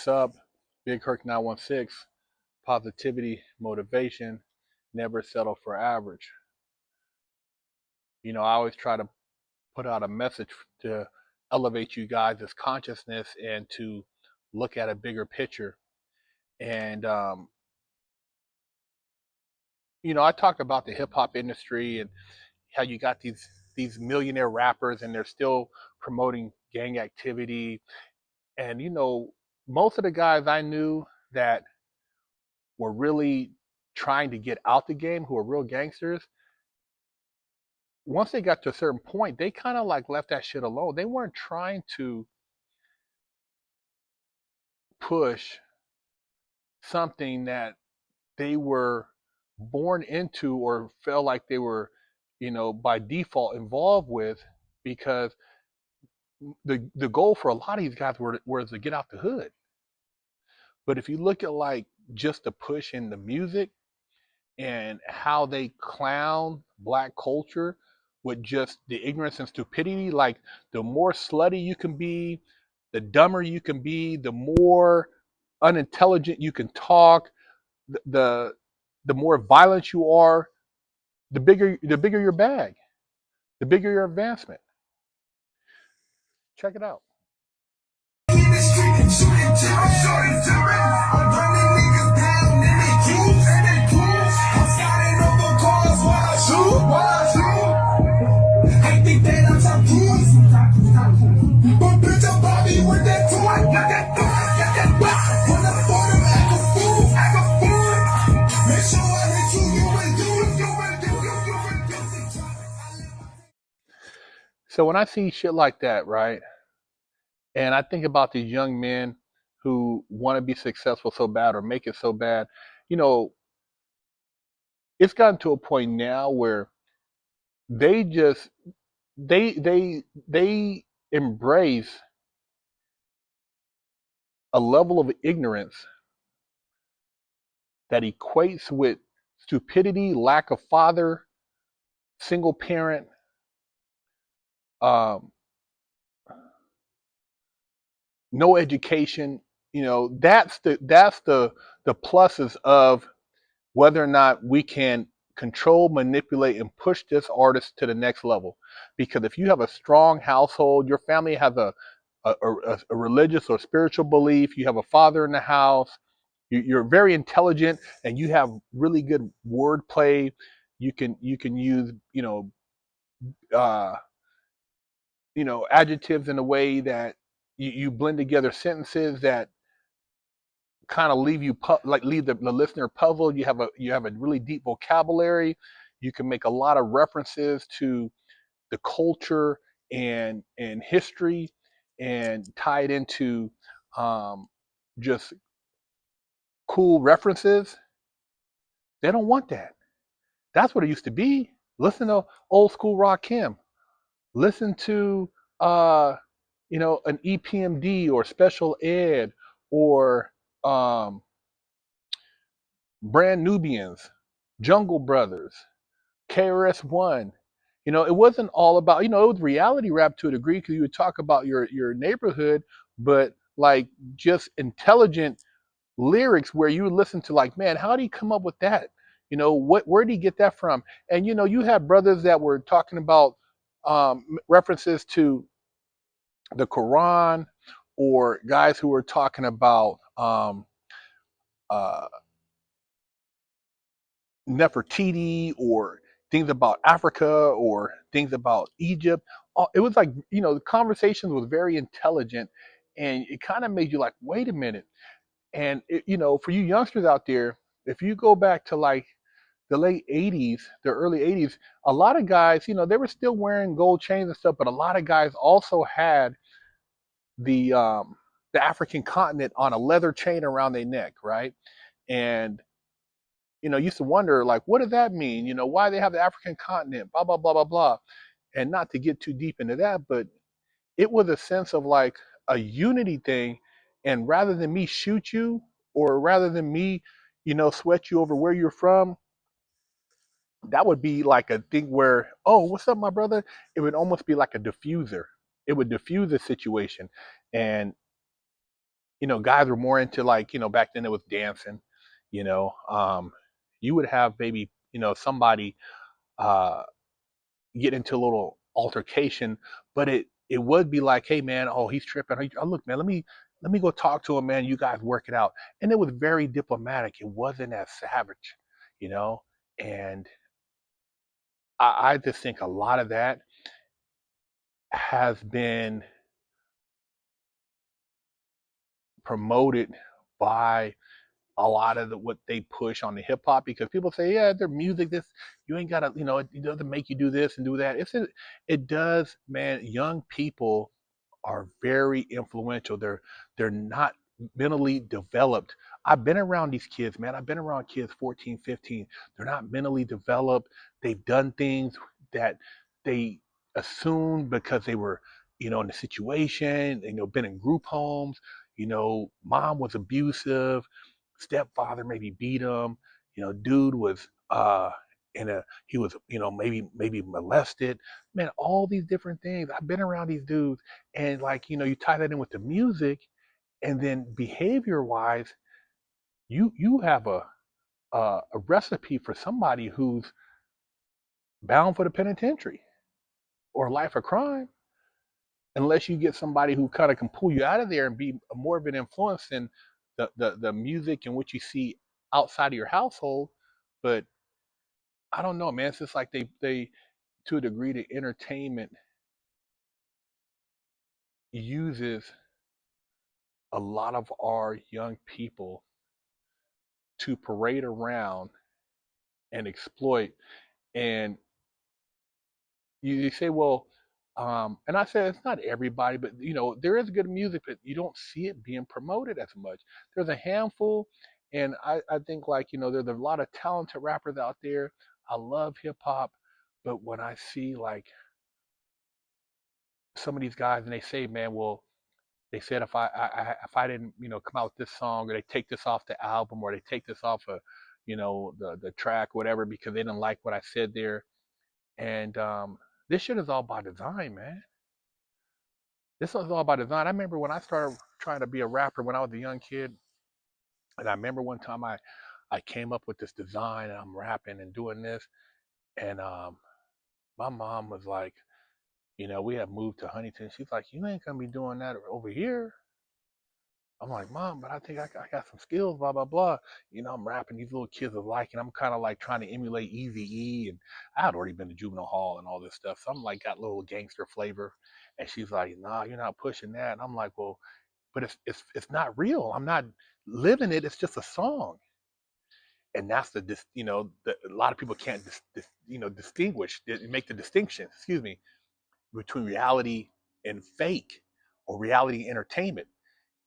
What's up? BigHerc916, positivity, motivation, never settle for average. I always try to put out a message to elevate you guys' consciousness and to look at a bigger picture. And, I talk about the hip hop industry and how you got these millionaire rappers and they're still promoting gang activity. And, most of the guys I knew that were really trying to get out the game, who are real gangsters, once they got to a certain point, they kind of like left that shit alone. They weren't trying to push something that they were born into or felt like they were, by default involved with, because the goal for a lot of these guys was to get out the hood. But if you look at like just the push in the music and how they clown black culture with just the ignorance and stupidity, like the more slutty you can be, the dumber you can be, the more unintelligent you can talk, the the more violent you are, the bigger your bag, the bigger your advancement. Check it out. So when I see shit like that, right, and I think about these young men who want to be successful so bad or make it so bad, you know, it's gotten to a point now where they just they embrace a level of ignorance that equates with stupidity, lack of father, single parent, um, no education. That's the pluses of whether or not we can control, manipulate, and push this artist to the next level. Because if you have a strong household, your family has a religious or spiritual belief, you have a father in the house, you're very intelligent, and you have really good wordplay. You can use uh, adjectives in a way that you blend together sentences that kind of leave the listener puzzled. You have a really deep vocabulary. You can make a lot of references to the culture and history and tie it into just cool references. They don't want that. That's what it used to be. Listen to old school Rakim. Listen to an EPMD or special ed or um, Brand Nubians, Jungle Brothers, KRS-One. It wasn't all about, it was reality rap to a degree because you would talk about your neighborhood, but like just intelligent lyrics where you would listen to like, man, how do you come up with that? Where did he get that from? And you had brothers that were talking about references to the Quran, or guys who were talking about uh, Nefertiti, or things about Africa, or things about Egypt. It was like, the conversations was very intelligent, and it kind of made you like, wait a minute. And for you youngsters out there, if you go back to like the late 80s, the early 80s, a lot of guys, they were still wearing gold chains and stuff, but a lot of guys also had the um, the African continent on a leather chain around their neck, right? And used to wonder like, what does that mean? Why they have the African continent? Blah blah blah blah blah. And not to get too deep into that, but it was a sense of like a unity thing. And rather than me shoot you, or rather than me, sweat you over where you're from, that would be like a thing where, oh, what's up, my brother? It would almost be like a diffuser. It would diffuse the situation. And guys were more into like, back then it was dancing, you know. You would have maybe, somebody uh get into a little altercation, but it would be like, hey man, oh he's tripping. Oh, look man, let me go talk to him, man. You guys work it out. And it was very diplomatic. It wasn't as savage, you know. And I just think a lot of that has been promoted by a lot of what they push on the hip hop, because people say, yeah, their music, this, you ain't gotta, it doesn't make you do this and do that. It does, man. Young people are very influential. They're not mentally developed. I've been around these kids, man. I've been around kids 14, 15. They're not mentally developed. They've done things that they assumed because they were, in the situation, been in group homes, mom was abusive, stepfather maybe beat him, dude was in a he was, maybe molested. Man, all these different things. I've been around these dudes, and like, you tie that in with the music, and then behavior wise, you have a recipe for somebody who's bound for the penitentiary or life of crime, unless you get somebody who kind of can pull you out of there and be more of an influence than the music and what you see outside of your household. But I don't know, man. It's just like they to a degree, the entertainment uses a lot of our young people to parade around and exploit. And you say, well, and I say it's not everybody, but there is good music, but you don't see it being promoted as much. There's a handful, and I think like, there's a lot of talented rappers out there. I love hip hop, but when I see like some of these guys and they say, man, well, they said if I didn't, come out with this song, or they take this off the album, or they take this off of, the track, whatever, because they didn't like what I said there. And this shit is all by design, man. This was all by design. I remember when I started trying to be a rapper when I was a young kid, and I remember one time I came up with this design and I'm rapping and doing this, and my mom was like, we have moved to Huntington. She's like, you ain't gonna be doing that over here. I'm like, Mom, but I think I got some skills, blah, blah, blah. I'm rapping, these little kids are liking. I'm kind of like trying to emulate Easy E. And I had already been to juvenile hall and all this stuff. So I'm like, got a little gangster flavor. And she's like, nah, you're not pushing that. And I'm like, well, but it's not real. I'm not living it. It's just a song. And that's a lot of people can't, distinguish, make the distinction, excuse me, between reality and fake, or reality and entertainment.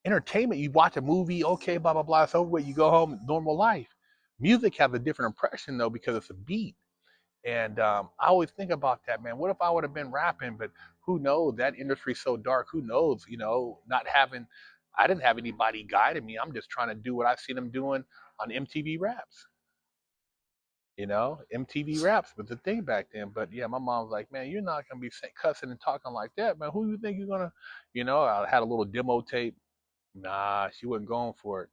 Entertainment, you watch a movie, okay, blah blah blah, it's over with, you go home, normal life. Music has a different impression though, because it's a beat. And I always think about that, man. What if I would have been rapping? But who knows? That industry's so dark. Who knows? Not having, I didn't have anybody guiding me. I'm just trying to do what I see them doing on MTV Raps. MTV Raps was the thing back then. But yeah, my mom was like, man, you're not gonna be cussing and talking like that, man. Who you think you're gonna, I had a little demo tape. Nah, she wasn't going for it.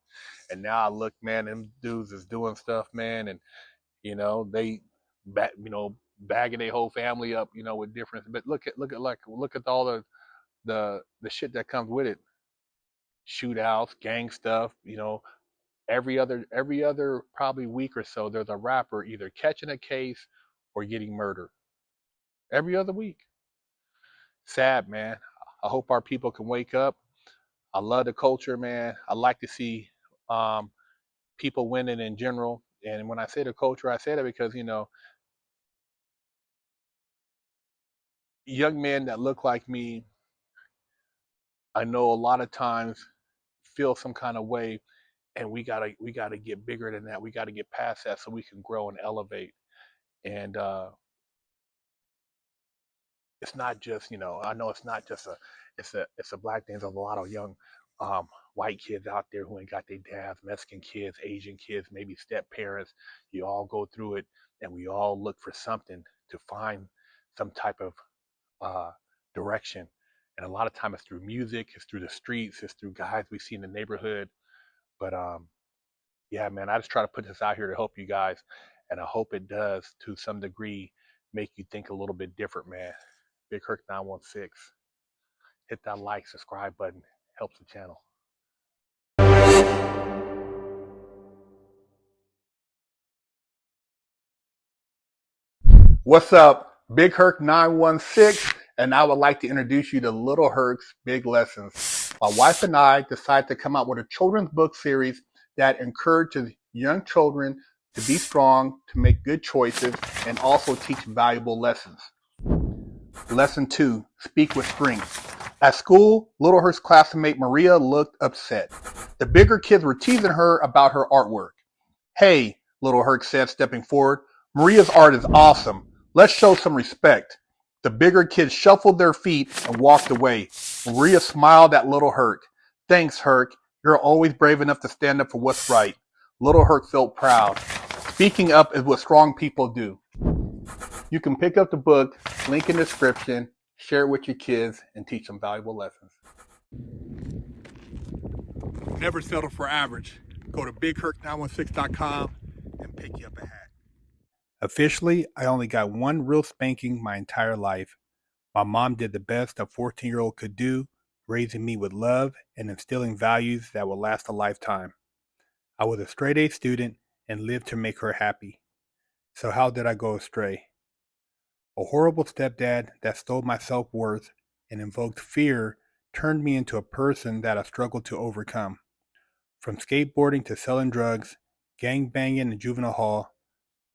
And now I look, man, them dudes is doing stuff, man, and they, bagging their whole family up, with difference. But look at all the shit that comes with it. Shootouts, gang stuff, every other probably week or so, there's a rapper either catching a case or getting murdered. Every other week. Sad, man. I hope our people can wake up. I love the culture, man. I like to see um, people winning in general. And when I say the culture, I say that because, young men that look like me, I know a lot of times feel some kind of way, and we gotta get bigger than that. We gotta get past that so we can grow and elevate. And it's not just, I know it's not just a black thing. There's a lot of young white kids out there who ain't got their dads, Mexican kids, Asian kids, maybe step parents. You all go through it, and we all look for something to find some type of uh, direction. And a lot of time it's through music, it's through the streets, it's through guys we see in the neighborhood. But yeah, man, I just try to put this out here to help you guys, and I hope it does to some degree make you think a little bit different, man. BigHerc916. Hit that like, subscribe button. Helps the channel. What's up? BigHerc916, and I would like to introduce you to Little Herc's Big Lessons. My wife and I decided to come out with a children's book series that encourages young children to be strong, to make good choices, and also teach valuable lessons. Lesson 2, Speak with Strength. At school, Little Herc's classmate Maria looked upset. The bigger kids were teasing her about her artwork. Hey, Little Herc said, stepping forward, Maria's art is awesome. Let's show some respect. The bigger kids shuffled their feet and walked away. Maria smiled at Little Herc. Thanks, Herc. You're always brave enough to stand up for what's right. Little Herc felt proud. Speaking up is what strong people do. You can pick up the book, link in the description, share it with your kids, and teach them valuable lessons. Never settle for average. Go to BigHerc916.com and pick you up a hat. Officially, I only got one real spanking my entire life. My mom did the best a 14-year-old could do, raising me with love and instilling values that will last a lifetime. I was a straight A student and lived to make her happy. So how did I go astray? A horrible stepdad that stole my self-worth and invoked fear turned me into a person that I struggled to overcome. From skateboarding to selling drugs, gang banging in juvenile hall,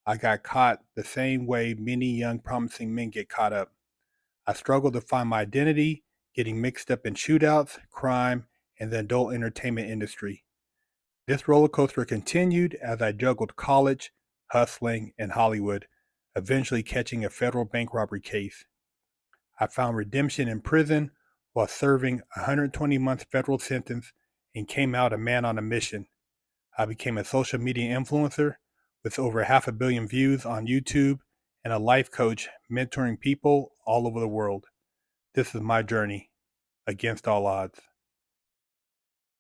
I got caught the same way many young promising men get caught up. I struggled to find my identity, getting mixed up in shootouts, crime, and the adult entertainment industry. This roller coaster continued as I juggled college, hustling, and Hollywood, eventually catching a federal bank robbery case. I found redemption in prison while serving a 120-month federal sentence and came out a man on a mission. I became a social media influencer with over 500 million views on YouTube and a life coach mentoring people all over the world. This is my journey against all odds.